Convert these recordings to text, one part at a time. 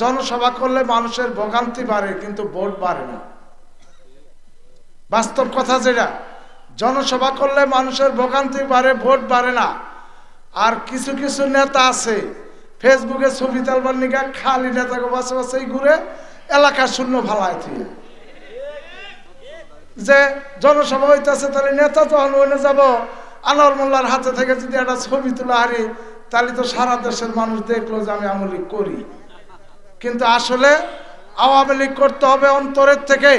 জনসভা করলে মানুষের ভোগান্তি বাড়ে, কিন্তু ভোট বাড়ে না। বাস্তব কথা যেটা, জনসভা করলে মানুষের ভোগান্তি বাড়ে, ভোট বাড়ে না। আর কিছু কিছু নেতা আছে ফেসবুকে ছবি তালবার নিকা খালি নেতাকে বাসে বাসে ঘুরে এলাকা শূন্য ভালায় থিয়ে, যে জনসভা হইতেছে তাহলে নেতা যখন ওনে যাব আনোয়ার মোল্লার হাতে থেকে যদি একটা ছবি তুলে হারি, তাহলে তো সারা দেশের মানুষ দেখলো যে আমি আওয়ামী লীগ করি। কিন্তু আসলে আওয়ামী লীগ করতে হবে অন্তরের থেকে।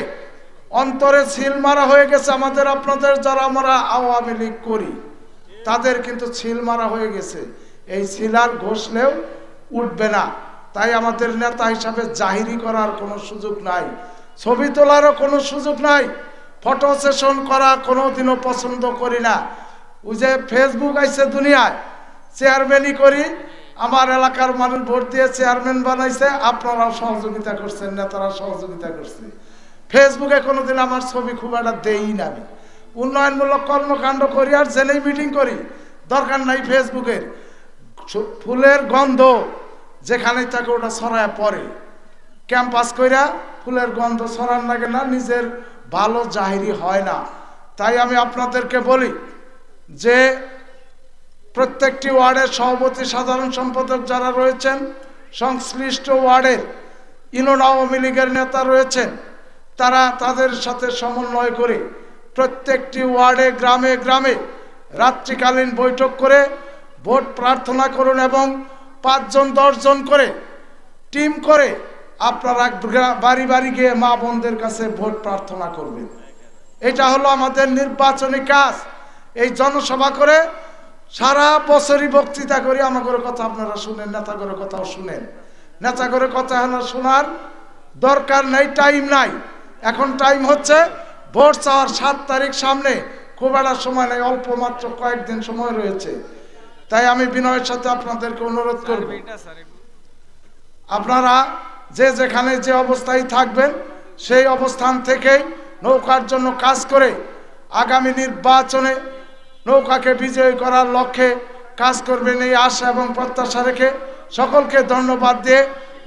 অন্তরে ছিল মারা হয়ে গেছে আমাদের, আপনাদের যারা আমরা আওয়ামী লীগ করি তাদের কিন্তু ছিল মারা হয়ে গেছে। এই ছিল আর ঘষলেও উঠবে না। তাই আমাদের নেতা হিসাবে জাহিরি করার কোনো সুযোগ নাই, ছবি তোলারও কোনো সুযোগ নাই, ফটো সেশন করা কোনোদিনও পছন্দ করি না। ওই যে ফেসবুক আইছে দুনিয়ায়, চেয়ারম্যানই করি, আমার এলাকার মানুষ ভোট দিয়ে চেয়ারম্যান বানাইছে, আপনারাও সহযোগিতা করছেন, নেতারা সহযোগিতা করছে। ফেসবুকে কোনোদিন আমার ছবি খুব একটা দেই না। আমি উন্নয়নমূলক কর্মকাণ্ড করি আর জেনেই মিটিং করি, দরকার নাই ফেসবুকের। ফুলের গন্ধ যেখানেই থাকে ওটা ছড়ায় পড়ে, ক্যাম্পাস কইরা ফুলের গন্ধ ছড়ান লাগে না, নিজের ভালো জাহিরি হয় না। তাই আমি আপনাদেরকে বলি যে প্রত্যেকটি ওয়ার্ডের সভাপতি, সাধারণ সম্পাদক যারা রয়েছেন, সংশ্লিষ্ট ওয়ার্ডের ইউনিয়ন আওয়ামী লীগের নেতা রয়েছেন, তারা তাদের সাথে সমন্বয় করে প্রত্যেকটি ওয়ার্ডে গ্রামে গ্রামে রাত্রিকালীন বৈঠক করে ভোট প্রার্থনা করুন এবং 5 জন 10 জন করে টিম করে আপনারা বাড়ি বাড়ি গিয়ে মা বোনদের কাছে ভোট প্রার্থনা করবেন। এটা হলো আমাদের নির্বাচনী কাজ। এই জনসভা করে সারা বছরই বক্তৃতা করি, আমাদের কথা আপনারা শুনেন, নেতাগরের কথাও শুনেন। নেতাগরের কথা শোনার দরকার নেই, টাইম নাই। এখন টাইম হচ্ছে ভোট চাওয়ার 7 তারিখ সামনে, খুব একটা সময় নেই, অল্প মাত্র কয়েকদিন সময় রয়েছে। তাই আমি বিনয়ের সাথে আপনাদেরকে অনুরোধ করব, আপনারা যে যেখানে যে অবস্থায় থাকবেন সেই অবস্থান থেকেই নৌকার জন্য কাজ করে আগামী নির্বাচনে নৌকাকে বিজয়ী করার লক্ষ্যে কাজ করবেন, এই আশা এবং প্রত্যাশা রেখে সকলকে ধন্যবাদ দিয়ে,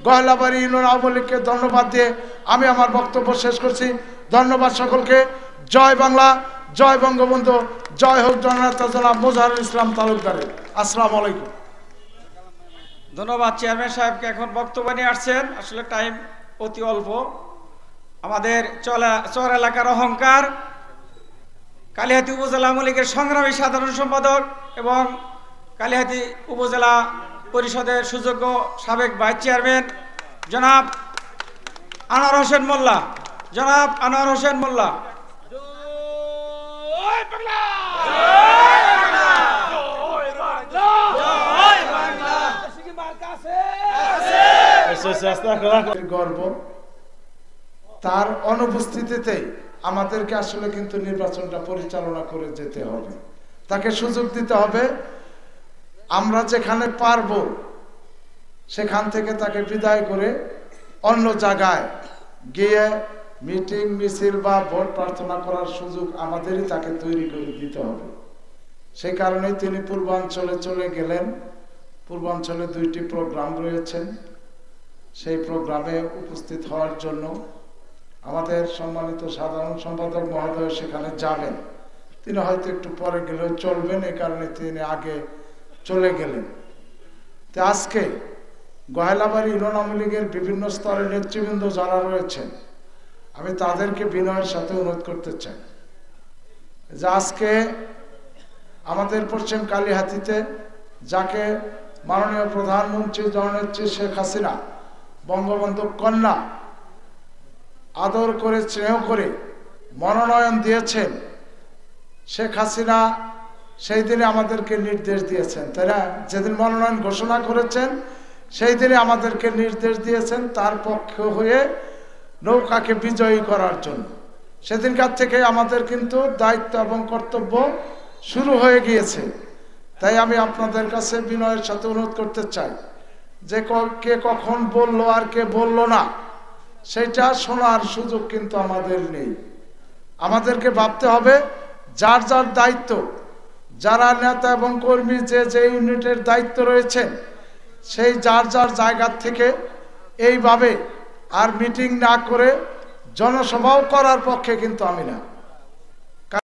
গয়লাবাড়ি ইউনিয়ন আওয়ামী লীগকে ধন্যবাদ দিয়ে আমি আমার বক্তব্য শেষ করছি। ধন্যবাদ সকলকে। জয় বাংলা, জয় বঙ্গবন্ধু, জয় হোক জননেতা জনাব মোজাহারুল ইসলাম তালুকদারের। আসসালামু আলাইকুম। ধন্যবাদ চেয়ারম্যান সাহেবকে। এখন বক্তব্য নিয়ে আসছেন, আসলে টাইম অতি অল্প। আমাদের চর এলাকার অহংকার, কালিহাতী উপজেলা আওয়ামী লীগের সংগ্রামী সাধারণ সম্পাদক এবং কালিহাতী উপজেলা পরিষদের সুযোগ্য সাবেক ভাইস চেয়ারম্যান জনাব আনোয়ার হোসেন মোল্লা। জনাব আনোয়ার হোসেন মোল্লা। গর্ব, তার অনুপস্থিতিতে আমাদেরকে আসলে কিন্তু নির্বাচনটা পরিচালনা করে যেতে হবে, তাকে সুযোগ দিতে হবে। আমরা যেখানে পারবো সেখান থেকে তাকে বিদায় করে অন্য জায়গায় গিয়ে মিটিং মিছিল বা ভোট প্রার্থনা করার সুযোগ আমাদেরই তাকে তৈরি করে দিতে হবে। সেই কারণেই তিনি পূর্বাঞ্চলে চলে গেলেন। পূর্বাঞ্চলে 2টি প্রোগ্রাম রয়েছেন, সেই প্রোগ্রামে উপস্থিত হওয়ার জন্য আমাদের সম্মানিত সাধারণ সম্পাদক মহোদয় সেখানে যাবেন। তিনি হয়তো একটু পরে গেলেও চলবেন, এই কারণে তিনি আগে চলে গেলেন। তো আজকে গয়লাবাড়ি ইউনিয়ন আওয়ামী লীগের বিভিন্ন স্তরের নেতৃবৃন্দ যারা রয়েছেন, আমি তাদেরকে বিনয়ের সাথে অনুরোধ করতে চাই যে আজকে আমাদের পশ্চিম কালিহাতীতে যাকে মাননীয় প্রধানমন্ত্রী জননেত্রী শেখ হাসিনা বঙ্গবন্ধু কন্যা আদর করে স্নেহ করে মনোনয়ন দিয়েছেন, শেখ হাসিনা সেই দিনে আমাদেরকে নির্দেশ দিয়েছেন, তাই না? যেদিন মনোনয়ন ঘোষণা করেছেন সেই দিনে আমাদেরকে নির্দেশ দিয়েছেন তার পক্ষে হয়ে নৌকাকে বিজয়ী করার জন্য। সেদিনকার থেকে আমাদের কিন্তু দায়িত্ব এবং কর্তব্য শুরু হয়ে গিয়েছে। তাই আমি আপনাদের কাছে বিনয়ের সাথে অনুরোধ করতে চাই যে কে কখন বললো আর কে বললো না সেটা শোনার সুযোগ কিন্তু আমাদের নেই। আমাদেরকে ভাবতে হবে যার যার দায়িত্ব, যারা নেতা এবং কর্মী যে যে ইউনিটের দায়িত্ব রয়েছেন সেই যার যার জায়গা থেকে এইভাবে আর মিটিং না করে জনসভাও করার পক্ষে কিন্তু আমি না।